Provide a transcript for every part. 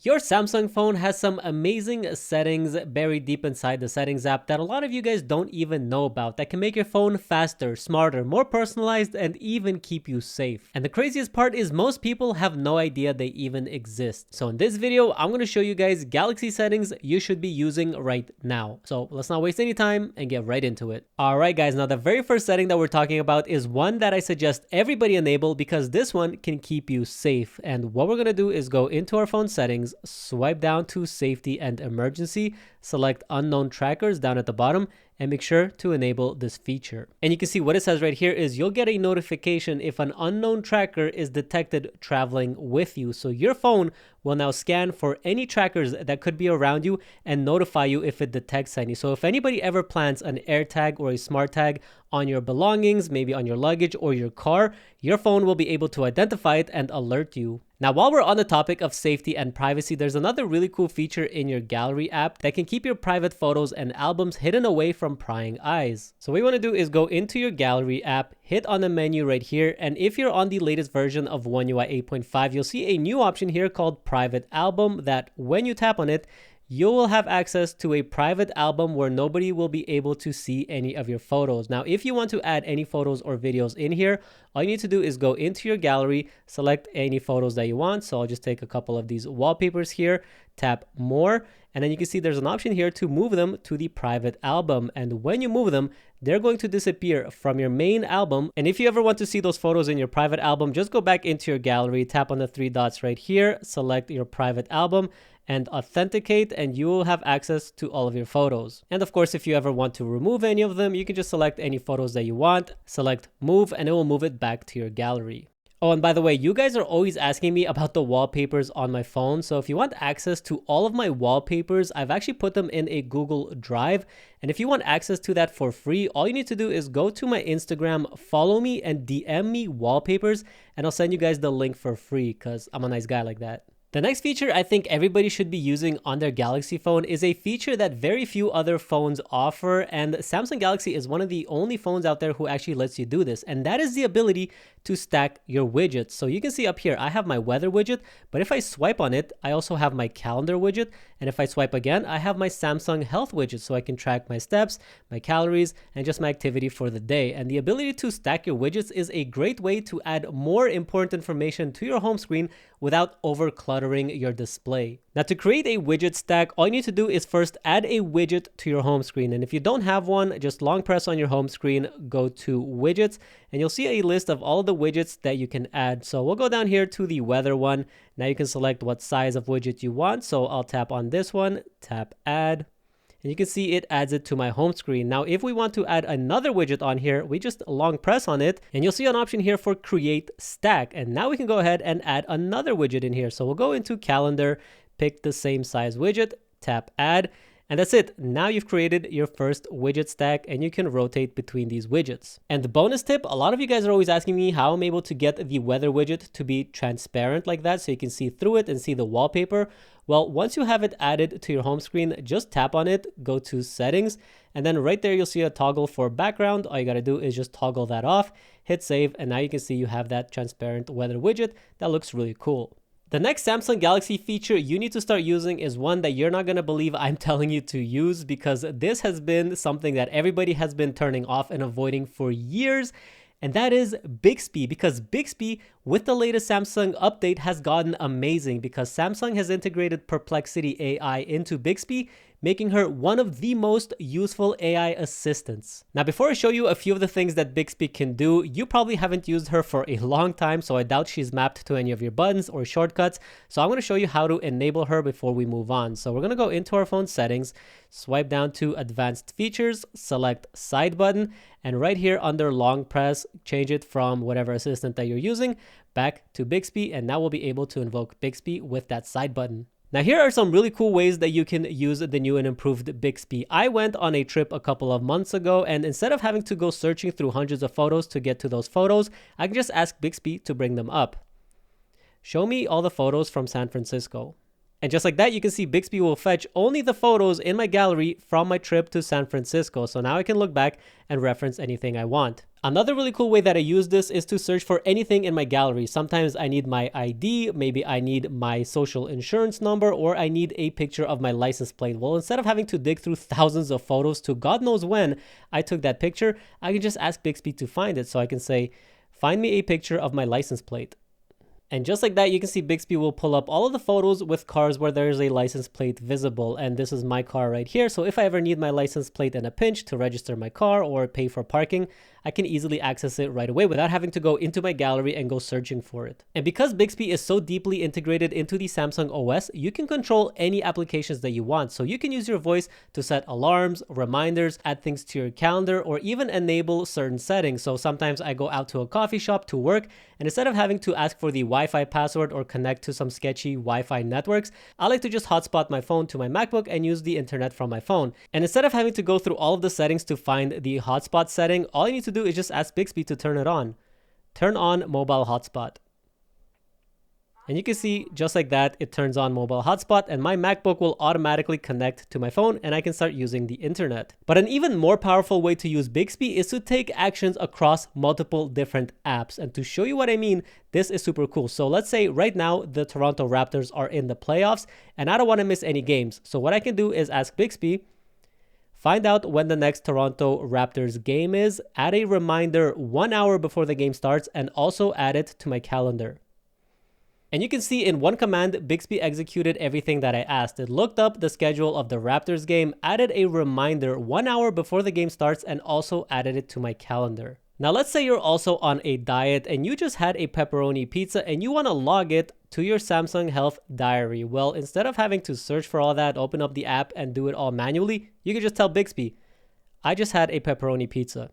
Your Samsung phone has some amazing settings buried deep inside the settings app that a lot of you guys don't even know about that can make your phone faster, smarter, more personalized, and even keep you safe. And the craziest part is most people have no idea they even exist. So in this video, I'm going to show you guys Galaxy settings you should be using right now. So let's not waste any time and get right into it. All right, guys, now the very first setting that we're talking about is one that I suggest everybody enable because this one can keep you safe. And what we're going to do is go into our phone settings, swipe down to safety and emergency, select unknown trackers down at the bottom, and make sure to enable this feature. And you can see what it says right here is you'll get a notification if an unknown tracker is detected traveling with you. So your phone will now scan for any trackers that could be around you and notify you if it detects any. So if anybody ever plants an AirTag or a smart tag on your belongings, maybe on your luggage or your car, your phone will be able to identify it and alert you. Now, while we're on the topic of safety and privacy, there's another really cool feature in your gallery app that can keep your private photos and albums hidden away from prying eyes. So what you want to do is go into your gallery app, hit on the menu right here, and if you're on the latest version of One UI 8.5, you'll see a new option here called Private Album that when you tap on it, you will have access to a private album where nobody will be able to see any of your photos. Now, if you want to add any photos or videos in here, all you need to do is go into your gallery, select any photos that you want. So I'll just take a couple of these wallpapers here, tap more, and then you can see there's an option here to move them to the private album. And when you move them, they're going to disappear from your main album. And if you ever want to see those photos in your private album, just go back into your gallery, tap on the three dots right here, select your private album, and authenticate, and you will have access to all of your photos. And of course, if you ever want to remove any of them, you can just select any photos that you want, select move, and it will move it back to your gallery. Oh, and by the way, you guys are always asking me about the wallpapers on my phone. So if you want access to all of my wallpapers, I've actually put them in a Google Drive. And if you want access to that for free, all you need to do is go to my Instagram, follow me, and DM me wallpapers, and I'll send you guys the link for free because I'm a nice guy like that. The next feature I think everybody should be using on their Galaxy phone is a feature that very few other phones offer, and Samsung Galaxy is one of the only phones out there who actually lets you do this, and that is the ability to stack your widgets. So you can see up here, I have my weather widget, but if I swipe on it, I also have my calendar widget, and if I swipe again, I have my Samsung health widget, so I can track my steps, my calories, and just my activity for the day. And the ability to stack your widgets is a great way to add more important information to your home screen without overcluttering your display. Now, to create a widget stack, all you need to do is first add a widget to your home screen. And if you don't have one, just long press on your home screen, go to widgets, and you'll see a list of all the widgets that you can add. So we'll go down here to the weather one. Now you can select what size of widget you want. So I'll tap on this one, tap add. And you can see it adds it to my home screen. Now, if we want to add another widget on here, we just long press on it and you'll see an option here for create stack. And now we can go ahead and add another widget in here. So we'll go into calendar, pick the same size widget, tap add, and that's it. Now you've created your first widget stack and you can rotate between these widgets. And the bonus tip, a lot of you guys are always asking me how I'm able to get the weather widget to be transparent like that so you can see through it and see the wallpaper. Well, once you have it added to your home screen, just tap on it, go to settings, and then right there you'll see a toggle for background. All you gotta do is just toggle that off, hit save, and now you can see you have that transparent weather widget that looks really cool. The next Samsung Galaxy feature you need to start using is one that you're not going to believe I'm telling you to use, because this has been something that everybody has been turning off and avoiding for years. And that is Bixby, because Bixby with the latest Samsung update has gotten amazing because Samsung has integrated Perplexity AI into Bixby, making her one of the most useful AI assistants. Now, before I show you a few of the things that Bixby can do, you probably haven't used her for a long time, so I doubt she's mapped to any of your buttons or shortcuts. So I'm going to show you how to enable her before we move on. So we're going to go into our phone settings, swipe down to advanced features, select side button, and right here under long press, change it from whatever assistant that you're using back to Bixby, and now we'll be able to invoke Bixby with that side button. Now, here are some really cool ways that you can use the new and improved Bixby. I went on a trip a couple of months ago, and instead of having to go searching through hundreds of photos to get to those photos, I can just ask Bixby to bring them up. Show me all the photos from San Francisco. And just like that, you can see Bixby will fetch only the photos in my gallery from my trip to San Francisco. So now I can look back and reference anything I want. Another really cool way that I use this is to search for anything in my gallery. Sometimes I need my ID, maybe I need my social insurance number, or I need a picture of my license plate. Well, instead of having to dig through thousands of photos to God knows when I took that picture, I can just ask Bixby to find it. So I can say, find me a picture of my license plate. And just like that, you can see Bixby will pull up all of the photos with cars where there is a license plate visible. And this is my car right here. So if I ever need my license plate in a pinch to register my car or pay for parking, I can easily access it right away without having to go into my gallery and go searching for it. And because Bixby is so deeply integrated into the Samsung OS, you can control any applications that you want. So you can use your voice to set alarms, reminders, add things to your calendar, or even enable certain settings. So sometimes I go out to a coffee shop to work, and instead of having to ask for the Wi-Fi password or connect to some sketchy Wi-Fi networks, I like to just hotspot my phone to my MacBook and use the internet from my phone. And instead of having to go through all of the settings to find the hotspot setting, all I need to do is just ask Bixby to turn it on. Turn on mobile hotspot. And you can see just like that, it turns on mobile hotspot and my MacBook will automatically connect to my phone and I can start using the internet. But an even more powerful way to use Bixby is to take actions across multiple different apps. And to show you what I mean, this is super cool. So let's say right now the Toronto Raptors are in the playoffs and I don't want to miss any games. So what I can do is ask Bixby, find out when the next Toronto Raptors game is, add a reminder 1 hour before the game starts, and also add it to my calendar. And you can see in one command, Bixby executed everything that I asked. It looked up the schedule of the Raptors game, added a reminder 1 hour before the game starts, and also added it to my calendar. Now, let's say you're also on a diet and you just had a pepperoni pizza and you want to log it to your Samsung Health Diary. Well, instead of having to search for all that, open up the app and do it all manually, you can just tell Bixby, I just had a pepperoni pizza.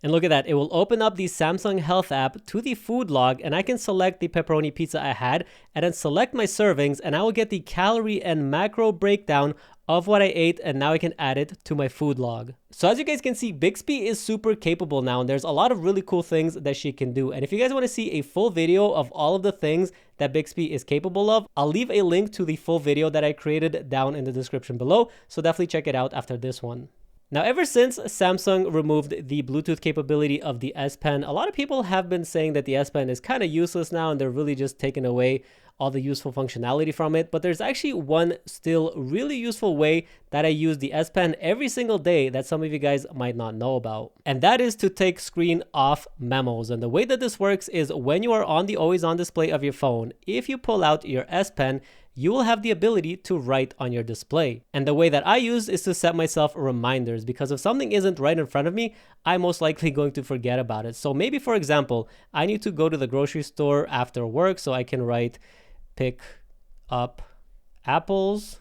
And look at that, it will open up the Samsung Health app to the food log and I can select the pepperoni pizza I had and then select my servings and I will get the calorie and macro breakdown of what I ate, and now I can add it to my food log. So as you guys can see, Bixby is super capable now and there's a lot of really cool things that she can do. And if you guys want to see a full video of all of the things that Bixby is capable of, I'll leave a link to the full video that I created down in the description below. So definitely check it out after this one. Now, ever since Samsung removed the Bluetooth capability of the S Pen, a lot of people have been saying that the S Pen is kind of useless now and they're really just taking away all the useful functionality from it. But there's actually one still really useful way that I use the S Pen every single day that some of you guys might not know about. And that is to take screen off memos. And the way that this works is when you are on the always on display of your phone, if you pull out your S Pen, you will have the ability to write on your display. And the way that I use is to set myself reminders, because if something isn't right in front of me, I'm most likely going to forget about it. So maybe, for example, I need to go to the grocery store after work, so I can write pick up apples.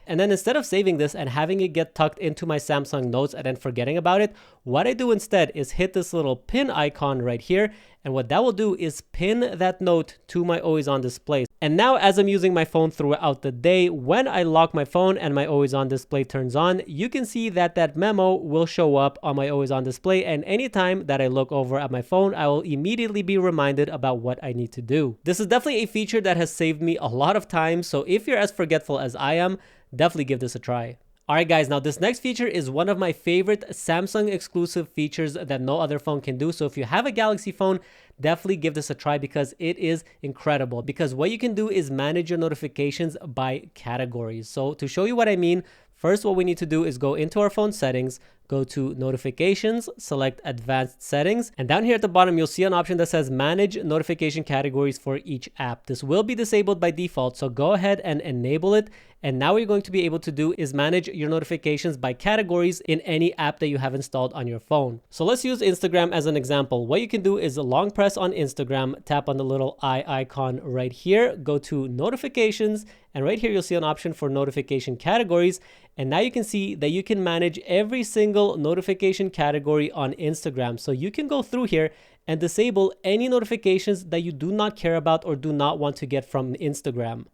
And then instead of saving this and having it get tucked into my Samsung Notes and then forgetting about it, what I do instead is hit this little pin icon right here. And what that will do is pin that note to my always on display. And now as I'm using my phone throughout the day, when I lock my phone and my always on display turns on, you can see that that memo will show up on my always on display. And anytime that I look over at my phone, I will immediately be reminded about what I need to do. This is definitely a feature that has saved me a lot of time. So if you're as forgetful as I am, definitely give this a try. Alright guys, now this next feature is one of my favorite Samsung exclusive features that no other phone can do. So if you have a Galaxy phone, definitely give this a try because it is incredible. Because what you can do is manage your notifications by categories. So to show you what I mean, first what we need to do is go into our phone settings, go to notifications, select advanced settings, and down here at the bottom you'll see an option that says manage notification categories for each app. This will be disabled by default, so go ahead and enable it. And now what you're going to be able to do is manage your notifications by categories in any app that you have installed on your phone. So let's use Instagram as an example. What you can do is long press on Instagram, tap on the little eye icon right here, go to notifications, and right here you'll see an option for notification categories. And now you can see that you can manage every single notification category on Instagram. So you can go through here and disable any notifications that you do not care about or do not want to get from Instagram.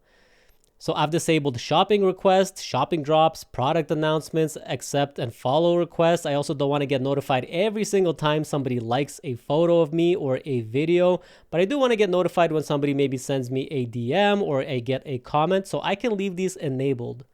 So I've disabled shopping requests, shopping drops, product announcements, accept and follow requests. I also don't want to get notified every single time somebody likes a photo of me or a video, but I do want to get notified when somebody maybe sends me a DM or I get a comment, so I can leave these enabled.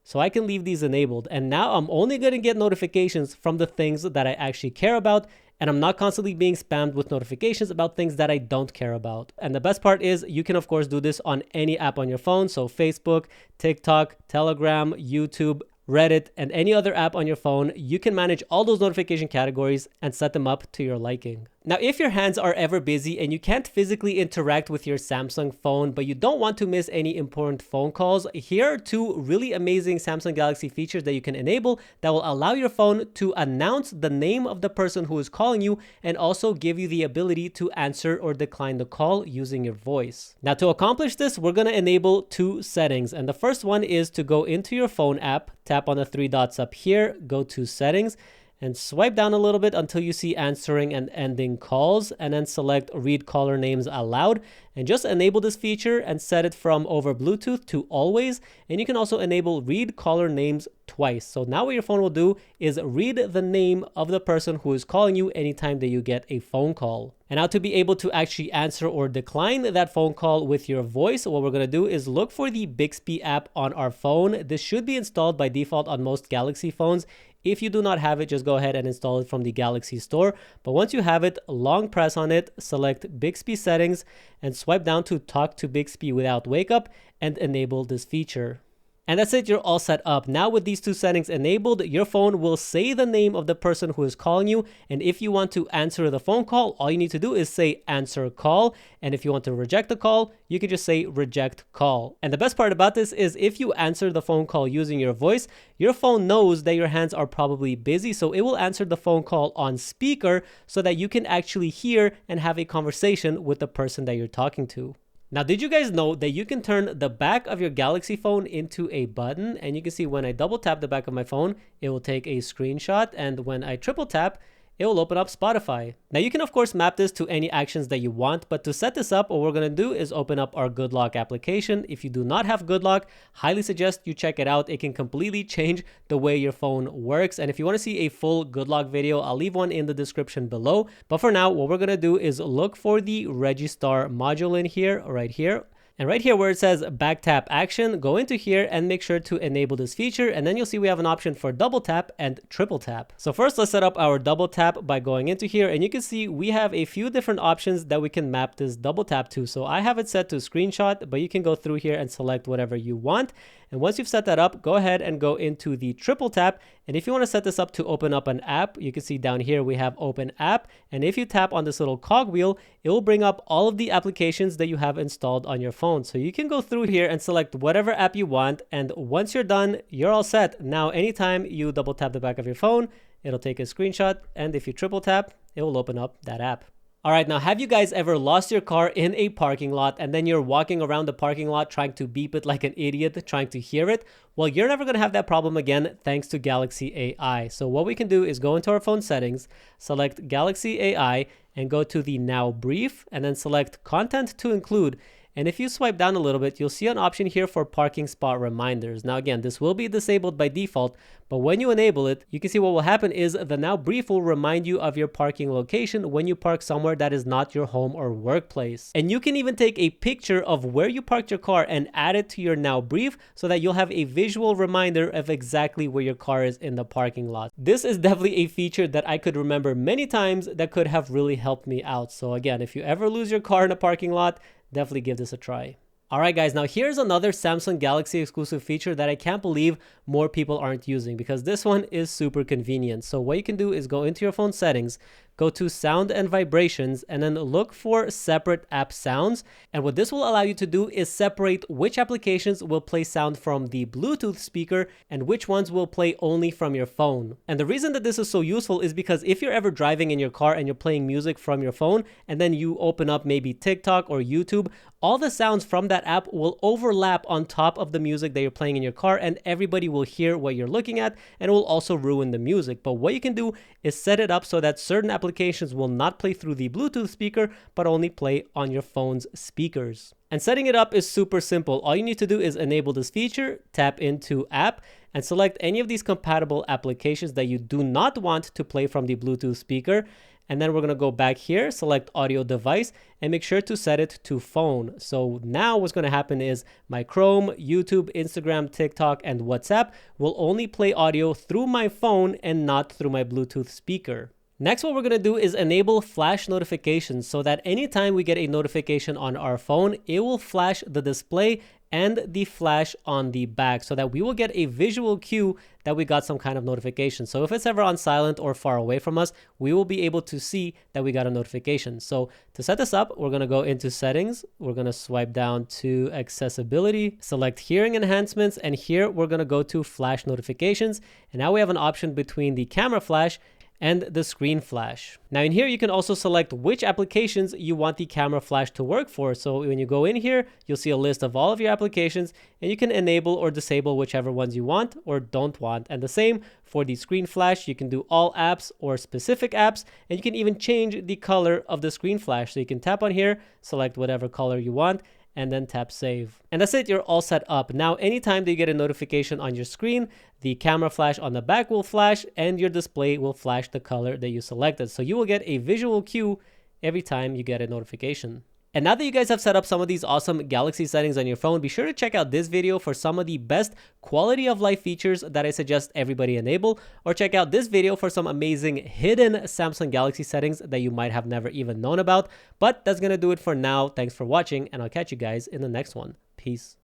And now I'm only going to get notifications from the things that I actually care about, and I'm not constantly being spammed with notifications about things that I don't care about. And the best part is you can of course do this on any app on your phone. So Facebook, TikTok, Telegram, YouTube, Reddit, and any other app on your phone. You can manage all those notification categories and set them up to your liking. Now, if your hands are ever busy and you can't physically interact with your Samsung phone, but you don't want to miss any important phone calls, here are two really amazing Samsung Galaxy features that you can enable that will allow your phone to announce the name of the person who is calling you and also give you the ability to answer or decline the call using your voice. Now, to accomplish this, we're going to enable two settings. And the first one is to go into your phone app, tap on the three dots up here, go to settings, and swipe down a little bit until you see answering and ending calls, and then select read caller names aloud, and just enable this feature and set it from over Bluetooth to always. And you can also enable read caller names twice. So now what your phone will do is read the name of the person who is calling you anytime that you get a phone call. And now to be able to actually answer or decline that phone call with your voice, what we're going to do is look for the Bixby app on our phone. This should be installed by default on most Galaxy phones. If you do not have it, just go ahead and install it from the Galaxy store. But once you have it, long press on it, select Bixby settings, and swipe down to talk to Bixby without wake up and enable this feature. And that's it, you're all set up. Now with these two settings enabled, your phone will say the name of the person who is calling you. And if you want to answer the phone call, all you need to do is say answer call. And if you want to reject the call, you can just say reject call. And the best part about this is if you answer the phone call using your voice, your phone knows that your hands are probably busy. So it will answer the phone call on speaker so that you can actually hear and have a conversation with the person that you're talking to. Now, did you guys know that you can turn the back of your Galaxy phone into a button? And you can see when I double tap the back of my phone, it will take a screenshot. And when I triple tap, it will open up Spotify. Now you can of course map this to any actions that you want, but to set this up, what we're gonna do is open up our Good Lock application. If you do not have Good Lock, highly suggest you check it out. It can completely change the way your phone works. And if you wanna see a full Good Lock video, I'll leave one in the description below. But for now, what we're gonna do is look for the Registar module in here, right here. And right here where it says back tap action, go into here and make sure to enable this feature. And then you'll see we have an option for double tap and triple tap. So first let's set up our double tap by going into here. And you can see we have a few different options that we can map this double tap to. So I have it set to screenshot, but you can go through here and select whatever you want. And once you've set that up, go ahead and go into the triple tap. And if you want to set this up to open up an app, you can see down here we have open app. And if you tap on this little cogwheel, it will bring up all of the applications that you have installed on your phone. So you can go through here and select whatever app you want. And once you're done, you're all set. Now, anytime you double tap the back of your phone, it'll take a screenshot. And if you triple tap, it will open up that app. All right, now have you guys ever lost your car in a parking lot and then you're walking around the parking lot trying to beep it like an idiot, trying to hear it? Well, you're never gonna have that problem again thanks to Galaxy AI. So what we can do is go into our phone settings, select Galaxy AI, and go to the Now Brief, and then select Content to Include. And if you swipe down a little bit, you'll see an option here for parking spot reminders. Now again, this will be disabled by default, but when you enable it, you can see what will happen is the Now Brief will remind you of your parking location when you park somewhere that is not your home or workplace. And you can even take a picture of where you parked your car and add it to your Now Brief so that you'll have a visual reminder of exactly where your car is in the parking lot. This is definitely a feature that I could remember many times that could have really helped me out. So again, if you ever lose your car in a parking lot, definitely give this a try. All right, guys, now here's another Samsung Galaxy exclusive feature that I can't believe more people aren't using, because this one is super convenient. So what you can do is go into your phone settings, go to sound and vibrations, and then look for separate app sounds. And what this will allow you to do is separate which applications will play sound from the Bluetooth speaker and which ones will play only from your phone. And the reason that this is so useful is because if you're ever driving in your car and you're playing music from your phone, and then you open up maybe TikTok or YouTube, all the sounds from that app will overlap on top of the music that you're playing in your car, and everybody will hear what you're looking at, and it will also ruin the music. But what you can do is set it up so that certain applications applications will not play through the Bluetooth speaker, but only play on your phone's speakers. And setting it up is super simple. All you need to do is enable this feature, tap into app, and select any of these compatible applications that you do not want to play from the Bluetooth speaker. And then we're going to go back here, select audio device, and make sure to set it to phone. So now what's going to happen is my Chrome, YouTube, Instagram, TikTok, and WhatsApp will only play audio through my phone and not through my Bluetooth speaker. Next, what we're going to do is enable flash notifications so that anytime we get a notification on our phone, it will flash the display and the flash on the back so that we will get a visual cue that we got some kind of notification. So if it's ever on silent or far away from us, we will be able to see that we got a notification. So to set this up, we're going to go into settings. We're going to swipe down to accessibility, select hearing enhancements, and here we're going to go to flash notifications. And now we have an option between the camera flash and the screen flash. Now in here, you can also select which applications you want the camera flash to work for. So when you go in here, you'll see a list of all of your applications and you can enable or disable whichever ones you want or don't want. And the same for the screen flash, you can do all apps or specific apps, and you can even change the color of the screen flash. So you can tap on here, select whatever color you want, and then tap save. And that's it, you're all set up. Now, anytime that you get a notification on your screen, the camera flash on the back will flash and your display will flash the color that you selected. So you will get a visual cue every time you get a notification. And now that you guys have set up some of these awesome Galaxy settings on your phone, be sure to check out this video for some of the best quality of life features that I suggest everybody enable, or check out this video for some amazing hidden Samsung Galaxy settings that you might have never even known about. But that's gonna do it for now. Thanks for watching, and I'll catch you guys in the next one. Peace.